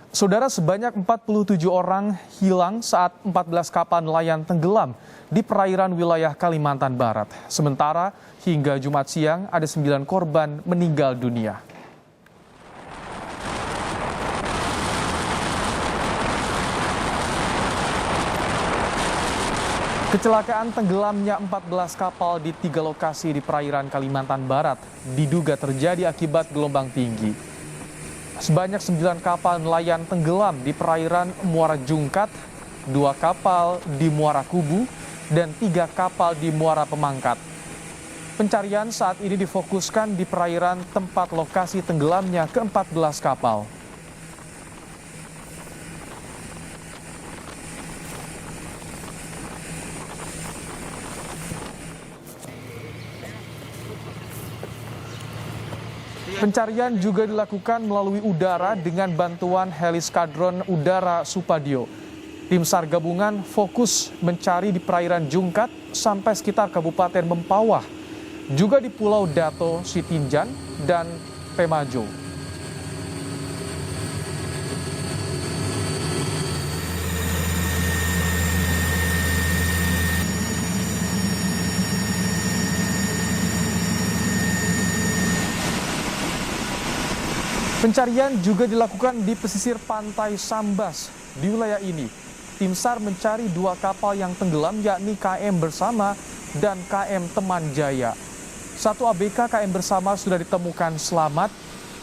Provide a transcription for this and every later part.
Saudara, sebanyak 47 orang hilang saat 14 kapal nelayan tenggelam di perairan wilayah Kalimantan Barat. Sementara hingga Jumat siang ada 9 korban meninggal dunia. Kecelakaan tenggelamnya 14 kapal di 3 lokasi di perairan Kalimantan Barat diduga terjadi akibat gelombang tinggi. Sebanyak 9 kapal nelayan tenggelam di perairan Muara Jungkat, 2 kapal di Muara Kubu, dan 3 kapal di Muara Pemangkat. Pencarian saat ini difokuskan di perairan tempat lokasi tenggelamnya ke-14 kapal. Pencarian juga dilakukan melalui udara dengan bantuan heliskadron udara Supadio. Tim SAR gabungan fokus mencari di perairan Jungkat sampai sekitar Kabupaten Mempawah, juga di Pulau Dato, Sitinjan, dan Pemajo. Pencarian juga dilakukan di pesisir pantai Sambas. Di wilayah ini, tim SAR mencari 2 kapal yang tenggelam, yakni KM Bersama dan KM Teman Jaya. 1 ABK KM Bersama sudah ditemukan selamat,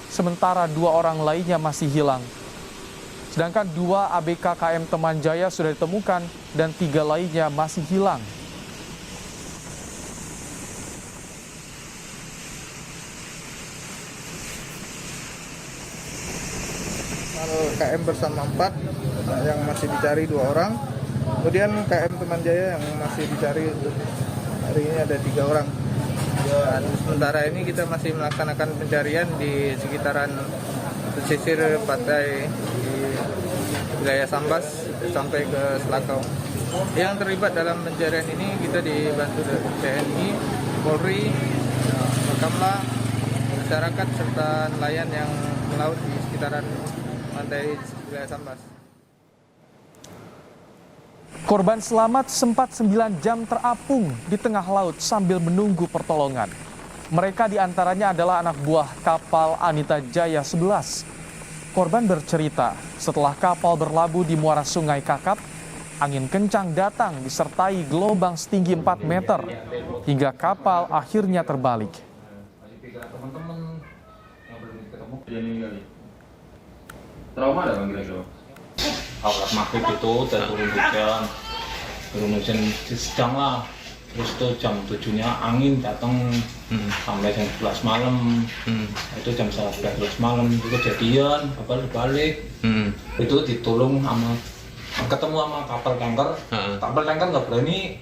sementara 2 orang lainnya masih hilang. Sedangkan 2 ABK KM Teman Jaya sudah ditemukan dan 3 lainnya masih hilang. KM Bersama 4 yang masih dicari 2 orang, kemudian KM Teman Jaya yang masih dicari hari ini ada 3 orang. Dan sementara ini kita masih melaksanakan pencarian di sekitaran pesisir pantai di wilayah Sambas sampai ke Selakau. Yang terlibat dalam pencarian ini kita dibantu dari TNI, Polri, Bakamla, masyarakat serta nelayan yang melaut di sekitaran pantai wilayah Sambas. Korban selamat sempat 9 jam terapung di tengah laut sambil menunggu pertolongan. Mereka diantaranya adalah anak buah kapal Anita Jaya 11. Korban bercerita, setelah kapal berlabuh di muara Sungai Kakap, angin kencang datang disertai gelombang setinggi 4 meter, hingga kapal akhirnya terbalik. Trauma ada bang kira-kira? Awal maghrib itu dan turun hujan sedang lah. Terus tuh jam 7-nya angin datang sampai jam 11 malam. Itu jam 11 malam itu kejadian kapal balik. Itu ditolong ketemu sama kapal tanker. Kapal tanker nggak berani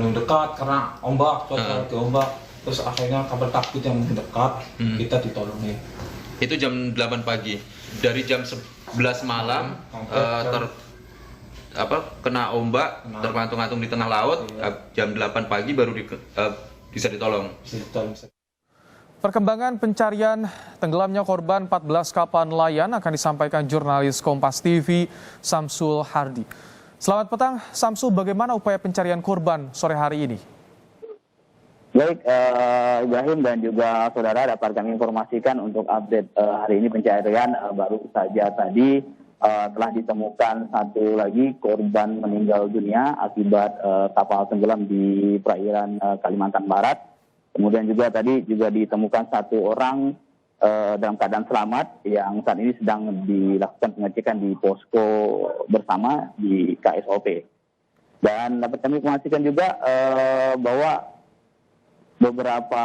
mendekat karena ombak, cuaca lagi ombak. Terus akhirnya kapal takbut yang mendekat, kita ditolongin. Itu jam 8 pagi. Dari jam 11 malam kena ombak, tergantung-gantung di tengah laut. Jam 8 pagi baru bisa ditolong. Perkembangan pencarian tenggelamnya korban 14 kapal nelayan akan disampaikan jurnalis Kompas TV Samsul Hardi. Selamat petang, Samsul. Bagaimana upaya pencarian korban sore hari ini? Baik, Ibrahim dan juga saudara, dapat kami informasikan untuk update hari ini pencarian baru saja tadi telah ditemukan 1 lagi korban meninggal dunia akibat kapal tenggelam di perairan Kalimantan Barat. Kemudian juga tadi juga ditemukan 1 orang dalam keadaan selamat yang saat ini sedang dilakukan pengecekan di posko bersama di KSOP. Dan dapat kami informasikan juga bahwa beberapa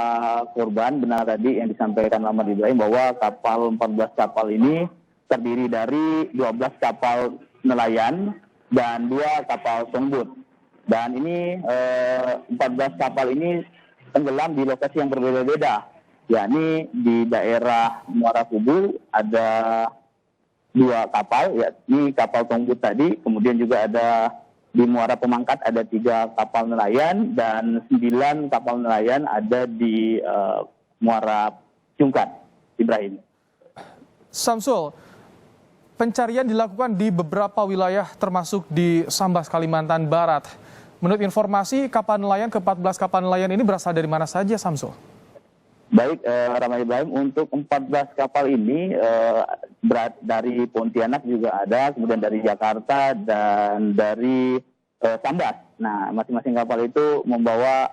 korban benar tadi yang disampaikan Muhammad Ibrahim bahwa 14 kapal ini terdiri dari 12 kapal nelayan dan 2 kapal songbut. Dan ini 14 kapal ini tenggelam di lokasi yang berbeda-beda, yakni di daerah Muara Kubu ada 2 kapal, yakni kapal songbut tadi, kemudian juga ada di Muara Pemangkat ada 3 kapal nelayan dan 9 kapal nelayan ada di Muara Jungkat, Ibrahim. Samsul, pencarian dilakukan di beberapa wilayah termasuk di Sambas, Kalimantan Barat. Menurut informasi, kapal nelayan ke-14 kapal nelayan ini berasal dari mana saja, Samsul? Baik, Rahmat Ibrahim, untuk 14 kapal ini dari Pontianak juga ada, kemudian dari Jakarta dan dari Sambas. Nah, masing-masing kapal itu membawa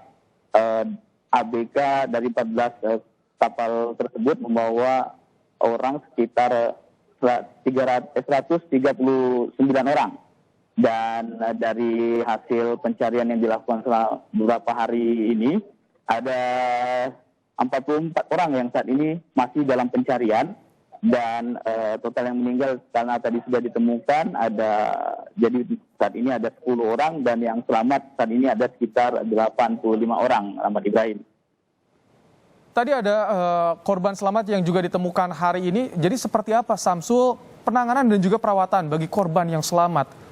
ABK dari 14 kapal tersebut membawa orang sekitar 139 orang. Dan dari hasil pencarian yang dilakukan selama beberapa hari ini, ada 44 orang yang saat ini masih dalam pencarian, dan total yang meninggal karena tadi sudah ditemukan jadi saat ini ada 10 orang, dan yang selamat saat ini ada sekitar 85 orang, Rahmat Ibrahim. Tadi ada korban selamat yang juga ditemukan hari ini. Jadi seperti apa, Samsul, penanganan dan juga perawatan bagi korban yang selamat?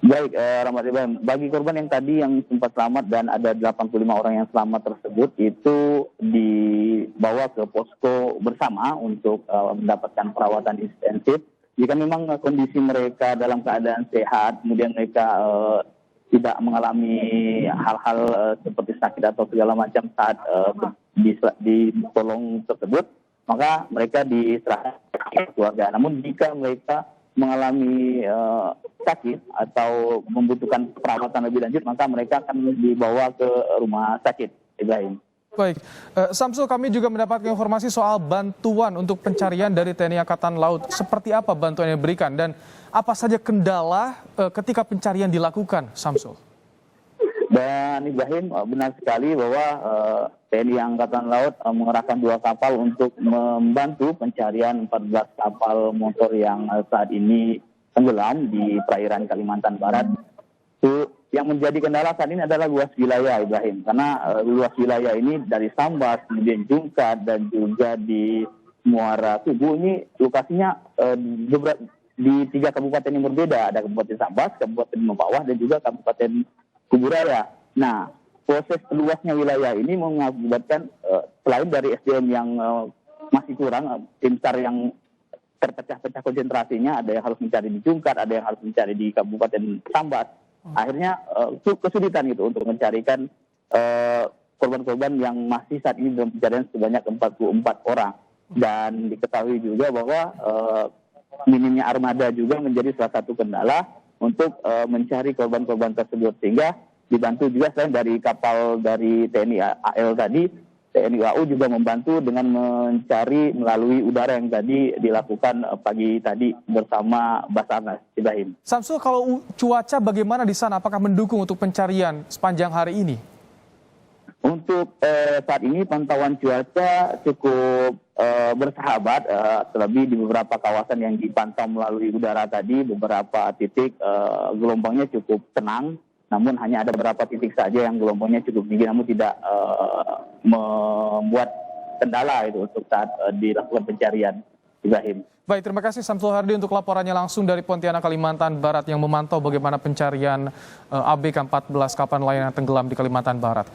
Baik, Rahmat Ibrahim, bagi korban yang tadi yang sempat selamat dan ada 85 orang yang selamat tersebut itu dibawa ke posko bersama untuk mendapatkan perawatan intensif. Jika memang kondisi mereka dalam keadaan sehat, kemudian mereka tidak mengalami hal-hal seperti sakit atau segala macam saat ditolong tersebut, maka mereka diserahkan ke keluarga. Namun jika mereka mengalami sakit atau membutuhkan perawatan lebih lanjut, maka mereka akan dibawa ke rumah sakit, Ibrahim. Baik, Samsul, kami juga mendapatkan informasi soal bantuan untuk pencarian dari TNI Angkatan Laut. Seperti apa bantuan yang diberikan dan apa saja kendala ketika pencarian dilakukan, Samsul? Dan Ibrahim, benar sekali bahwa TNI Angkatan Laut mengerahkan 2 kapal untuk membantu pencarian 14 kapal motor yang saat ini tenggelam di perairan Kalimantan Barat. Yang menjadi kendala saat ini adalah luas wilayah, Ibrahim, karena luas wilayah ini dari Sambas, kemudian Jungkat, dan juga di Muara Tubuh ini lokasinya di 3 kabupaten yang berbeda. Ada Kabupaten Sambas, Kabupaten Mempawah, dan juga Kabupaten Kuburaya. Nah, proses luasnya wilayah ini mengakibatkan selain dari SDM yang masih kurang, tim SAR yang terpecah-pecah konsentrasinya, ada yang harus mencari di Jungkat, ada yang harus mencari di Kabupaten Sambas. Akhirnya kesulitan itu untuk mencarikan korban-korban yang masih saat ini dalam pencarian sebanyak 44 orang. Dan diketahui juga bahwa minimnya armada juga menjadi salah satu kendala untuk mencari korban-korban tersebut, sehingga dibantu juga selain dari kapal dari TNI AL tadi, TNI AU juga membantu dengan mencari melalui udara yang tadi dilakukan pagi tadi bersama Basarnas, Ibrahim. Samsul, kalau cuaca bagaimana di sana? Apakah mendukung untuk pencarian sepanjang hari ini? Untuk saat ini pantauan cuaca cukup bersahabat, terlebih di beberapa kawasan yang dipantau melalui udara tadi, beberapa titik gelombangnya cukup tenang, namun hanya ada beberapa titik saja yang gelombangnya cukup tinggi, namun tidak membuat kendala itu untuk saat dilakukan pencarian, Ibrahim. Baik, terima kasih Samsul Hardi untuk laporannya langsung dari Pontianak, Kalimantan Barat yang memantau bagaimana pencarian ABK 14 kapal nelayan yang tenggelam di Kalimantan Barat.